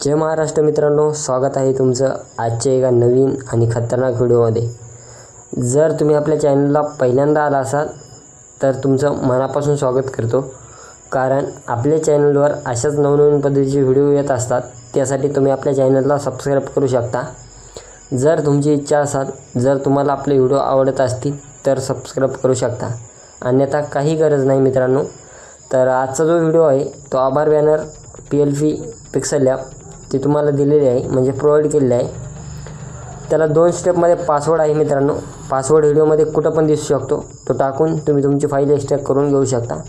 जय महाराष्ट्र मित्रांनो, स्वागत आहे तुमचं आजच्या एका नवीन आणि खतरनाक व्हिडिओमध्ये। जर तुम्ही आपल्या चॅनलला पहिल्यांदा आला असाल तर तुमचं मनापासून स्वागत करतो, कारण आपल्या चॅनलवर अशाच नवनवीन पद्धतीचे व्हिडिओ येत असतात। त्यासाठी तुम्ही आपल्या चॅनलला सबस्क्राइब करू शकता। जर तुमची इच्छा असेल, जर तुम्हाला आपले व्हिडिओ आवडत असतील तर सबस्क्राइब करू शकता, अन्यथा काही गरज नाही मित्रांनो। तर आजचा जो व्हिडिओ आहे तो आभार बॅनर PLP पिक्सेल लॅब ते तुम्हाला दिलेले आहे, म्हणजे प्रोवाइड केलेले आहे। त्याला 2 स्टेपमध्ये पासवर्ड आहे मित्रांनो। पासवर्ड व्हिडिओमध्ये कुठं पण दिसू शकतो, तो टाकून तुम्ही तुमची फाईल एक्सट्रॅक्ट करून घेऊ शकता।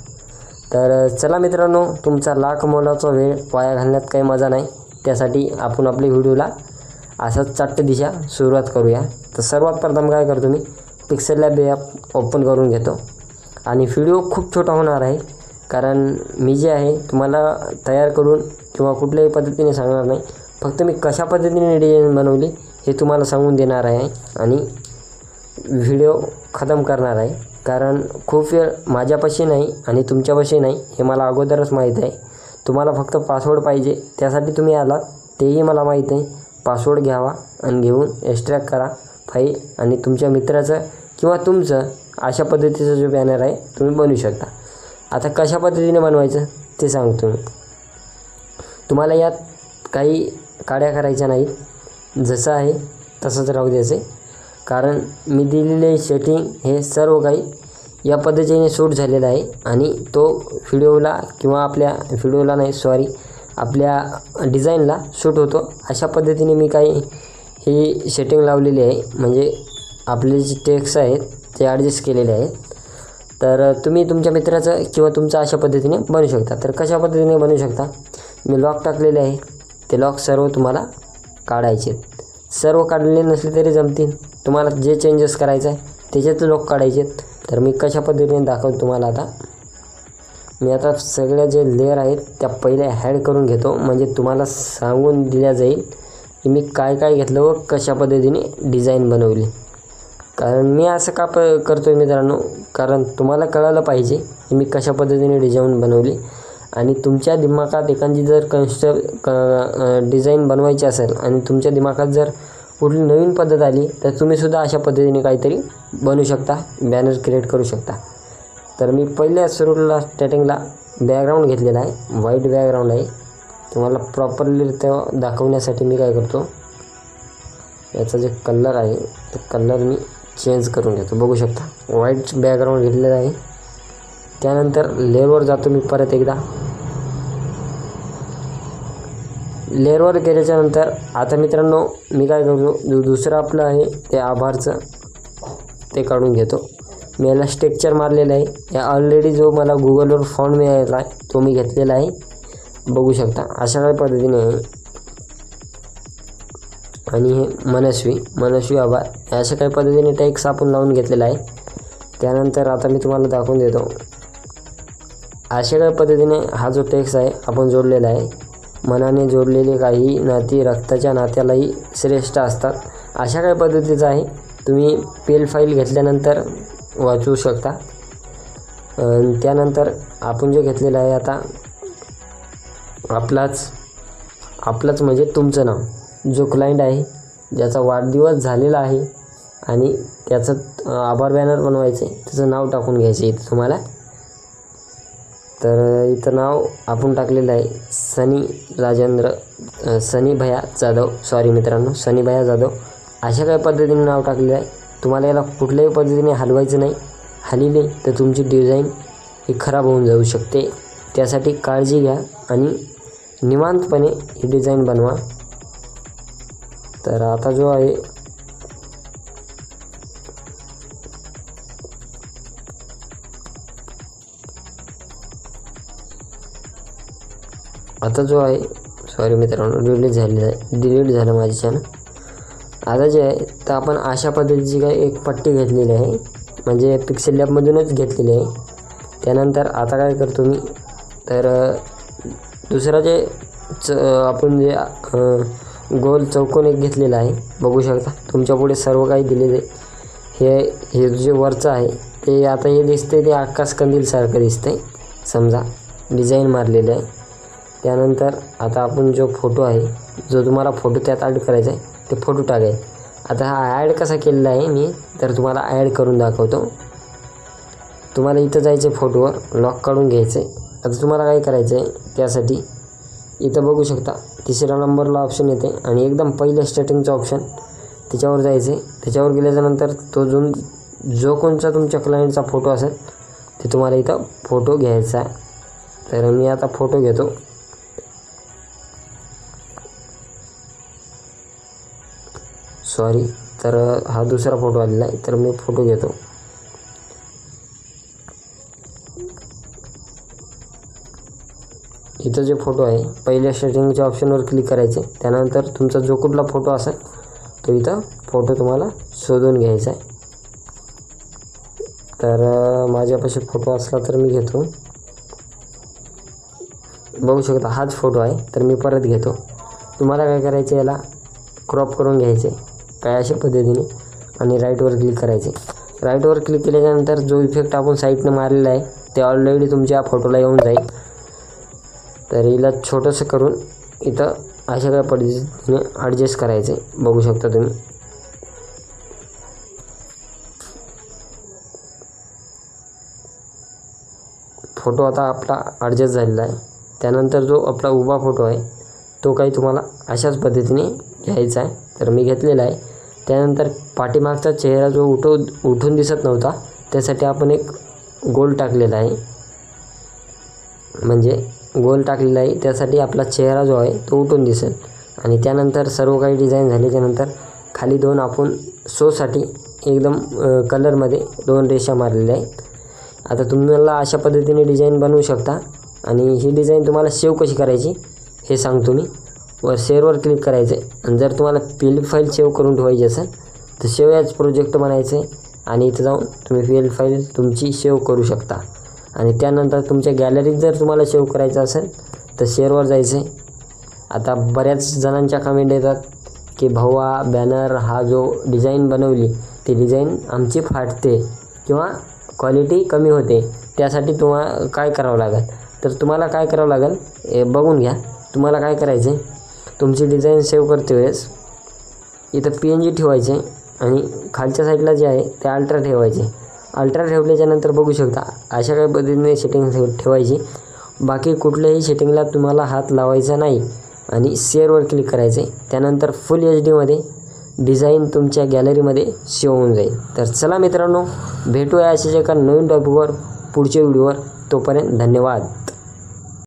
तर चला मित्रांनो, तुमचा लाख मोलाचा वेळ वाया घालण्यात काही मजा नाही। त्यासाठी आपण आपल्या व्हिडिओला असंच चाट्ट दिशा सुरुवात करूया। तर सर्वात प्रथम काय करतो, मी पिक्सेल लॅब ॲप ओपन करून घेतो आणि व्हिडिओ खूप छोटा होणार आहे, कारण मी जे आहे तुम्हाला तयार करून किंवा कुठल्याही पद्धतीने सांगणार नाही। फक्त मी कशा पद्धतीने डिझाइन बनवली हे तुम्हाला सांगून देणार आहे आणि व्हिडिओ खतम करणार आहे, कारण खूप वेळ माझ्यापाशी नाही आणि तुमच्यापाशी नाही हे मला अगोदरच माहीत आहे। तुम्हाला फक्त पासवर्ड पाहिजे, त्यासाठी तुम्ही आलात तेही मला माहीत आहे। पासवर्ड घ्यावा आणि घेऊन एक्स्ट्रॅक्ट करा फाईल आणि तुमच्या मित्राचं किंवा तुमचं अशा पद्धतीचं जो बॅनर आहे तुम्ही बनवू शकता। आता कशा पद्धतीने बनवायचं ते सांगतो मी तुम्हाला। यात काही काड्या करायच्या नाहीत, जसं आहे तसंच राहू द्यायचे, कारण मी दिलेले सेटिंग हे सर्व काही या पद्धतीने शूट झालेलं आहे आणि तो व्हिडिओला किंवा आपल्या डिझाईनला शूट होतो। अशा पद्धतीने मी काही ही सेटिंग लावलेली आहे, म्हणजे आपले जे टेक्स्ट आहेत ते ॲडजस्ट केलेले आहेत। तर तुम्ही तुमच्या मित्राचं किंवा तुमचं अशा पद्धतीने बनवू शकता। तर कशा पद्धतीने बनवू शकता, मी लॉक टाकलेले आहे, ते लॉक सर्व तुम्हाला काढायचे। सर्व काढलेले नसले तरी जमतील, तुम्हाला जे चेंजेस करायचं आहे त्याच्यात लॉक काढायचे। तर मी कशा पद्धतीने दाखवतो तुम्हाला। मी आता सगळ्या जे लेअर आहेत त्या पहिले ॲड करून घेतो, म्हणजे तुम्हाला सांगून दिल्या जाईल की मी काय काय घेतलं व कशा पद्धतीने डिझाईन बनवली। कारण मी असं का करतो आहे मित्रांनो, कारण तुम्हाला कळालं पाहिजे की मी कशा पद्धतीने डिझाईन बनवली। आणि तुमच्या दिमागात एखादी जर डिझाईन बनवायची असेल आणि तुमच्या दिमागात जर कुठली नवीन पद्धत आली तर तुम्हीसुद्धा अशा पद्धतीने काहीतरी बनवू शकता, बॅनर क्रिएट करू शकता। तर मी पहिल्या सुरुवातीला स्टार्टिंगला बॅकग्राऊंड घेतलेला आहे, व्हाईट बॅकग्राऊंड आहे। तुम्हाला प्रॉपरली दाखवण्यासाठी मी काय करतो, याचा जे कलर आहे ते कलर मी चेंज करून घेतो। बघू शकता व्हाईट बॅकग्राऊंड घेतलेला आहे। त्यानंतर लेअरवर जातो मी परत एकदा। लेअरवर गेल्याच्यानंतर आता मित्रांनो मी काय करतो, दुसरं आपलं आहे ते आभारचं ते काढून घेतो। मी याला स्ट्रक्चर मारलेलं आहे। या ऑलरेडी जो मला गुगलवर फॉन्ट मिळाला आहे तो मी घेतलेला आहे। बघू शकता अशा काही पद्धतीने आहे। आणि हे मनस्वी आभार अशा काही पद्धतीने टेक्स्ट आपण लावून घेतलेला आहे। त्यानंतर आता मी तुम्हाला दाखवून देतो, अशा काही पद्धतीने हा जो टेक्स्ट आहे आपण जोडलेला आहे। मनाने जोडलेले काही नाती रक्ताच्या नात्यालाही श्रेष्ठ असतात, अशा काही पद्धतीचं आहे। तुम्ही PL फाईल घेतल्यानंतर वाचू शकता। त्यानंतर आपण जे घेतलेलं आहे आता आपलाच म्हणजे तुमचं नाव, जो क्लायंट आहे ज्याचा वाढदिवस झालेला आहे आणि त्याचं आभार बॅनर बनवायचे, त्याचं नाव टाकून घ्यायचं इथं तुम्हाला। तर इथं नाव आपण टाकलेलं आहे सनी भैया जाधव। अशा काही पद्धतीने नाव टाकलेलं आहे। तुम्हाला याला कुठल्याही पद्धतीने हलवायचं नाही, हलवले तर तुमची डिझाईन ही खराब होऊन जाऊ शकते। त्यासाठी काळजी घ्या आणि निवांतपणे ही डिझाईन बनवा। तर आता जो आहे मित्रांनो डिलीट झालं माझे चॅनल। आता जे आहे तर आपण अशा पद्धतीची काही एक पट्टी घेतलेली आहे, म्हणजे पिक्सेल लॅबमधूनच घेतलेली आहे। त्यानंतर आता काय करतो मी, तर दुसरा जे आपण जे गोल चौकोन एक घेतलेला आहे। बघू शकता तुमच्या पुढे सर्व काही दिलेले हे जे वरचं आहे ते आता हे दिसते ते आकाश कंदील सारखं दिसतंय, समजा डिझाईन मारलेलं आहे। त्यानंतर आता आपण जो फोटो आहे, जो तुम्हाला फोटो त्यात ॲड करायचा आहे, ते फोटो टाकायचे. आता हा ॲड कसा केलेला आहे मी, तर तुम्हाला ॲड करून दाखवतो. तुम्हाला इथं जायचं आहे, फोटोवर लॉक काढून घ्यायचं आहे. आता तुम्हाला काय करायचं आहे, त्यासाठी इथं बघू शकता 3ऱ्या नंबरला ऑप्शन येते आणि एकदम पहिल्या स्टार्टिंगचा ऑप्शन त्याच्यावर जायचं आहे. त्याच्यावर गेल्याच्यानंतर तो जो कोणचा तुमच्या क्लायंटचा फोटो असेल ते तुम्हाला इथं फोटो घ्यायचा आहे. तर मी आता फोटो घेतो. तर हा दुसरा फोटो आलेला आहे, तर मी फोटो घेतो. इथं जे फोटो आहे पहिल्या स्टार्टिंगच्या ऑप्शनवर क्लिक करायचे. त्यानंतर तुमचा जो कुठला फोटो असेल तो इथं फोटो तुम्हाला शोधून घ्यायचा आहे. तर माझ्यापाशी फोटो असला तर मी घेतो. बघू शकता हाच फोटो आहे, तर मी परत घेतो. तुम्हाला काय करायचं, याला क्रॉप करून घ्यायचे काय अशा पद्धतीने आणि राईटवर क्लिक करायचे. राईटवर क्लिक केल्यानंतर जो इफेक्ट आपण साईडनं मारलेला आहे ते ऑलरेडी तुमच्या फोटोला येऊन जाईल. तर हिला छोटंसं करून इथं अशा काय पद्धतीने ॲडजस्ट करायचे. बघू शकता तुम्ही. फोटो आता आपला ॲडजस्ट झालेला आहे. त्यानंतर जो आपला उभा फोटो आहे तो काही तुम्हाला अशाच पद्धतीने घ्यायचा आहे. तर मी घेतलेला आहे. त्यानंतर पाठीमागचा चेहरा जो उठून दिसत नव्हता त्यासाठी आपण एक गोल टाकलेला आहे. म्हणजे गोल टाकलेला आहे, त्यासाठी आपला चेहरा जो आहे तो उठून दिसेल. आणि त्यानंतर सर्व काही डिझाईन झाल्याच्यानंतर खाली 2 आपण शोसाठी एकदम कलरमध्ये 2 रेषा मारलेल्या आहेत. आता तुम्हाला अशा पद्धतीने डिझाईन बनवू शकता. आणि ही डिझाईन तुम्हाला सेव्ह कशी करायची हे सांगतो मी. वर शेअरवर क्लिक करायचं आहे आणि जर तुम्हाला पी फाईल सेव्ह करून ठेवायची असेल तर सेव्ह ॲज प्रोजेक्ट बनायचं आहे आणि इथं जाऊन तुम्ही पी फाईल तुमची सेव्ह करू शकता. आणि त्यानंतर तुमच्या गॅलरीत जर तुम्हाला सेव्ह करायचं असेल तर शेअरवर जायचं आहे. आता बऱ्याच जणांच्या कमेंट येतात की भावा बॅनर हा जो डिझाईन बनवली ती डिझाईन आमची फाटते किंवा क्वालिटी कमी होते, त्यासाठी तुम्हाला काय करावं लागेल. तर तुम्हाला काय करावं लागेल हे बघून घ्या. तुम्हाला काय करायचं आहे, तुमची डिझाईन सेव्ह करते वेळेस इथं PNG ठेवायचे आणि खालच्या साईडला जे आहे ते अल्ट्रा ठेवायचे. अल्ट्रा ठेवल्याच्यानंतर बघू शकता अशा काही पद्धतीने सेटिंग ठेवायची. बाकी कुठल्याही सेटिंगला तुम्हाला हात लावायचा नाही आणि शेअरवर क्लिक करायचे. त्यानंतर फुल HD डिझाईन तुमच्या गॅलरीमध्ये सेव्ह होऊन जाईल. तर चला मित्रांनो, भेटूया अशाच एका नवीन टॉपिकवर पुढच्या व्हिडिओवर. तोपर्यंत धन्यवाद.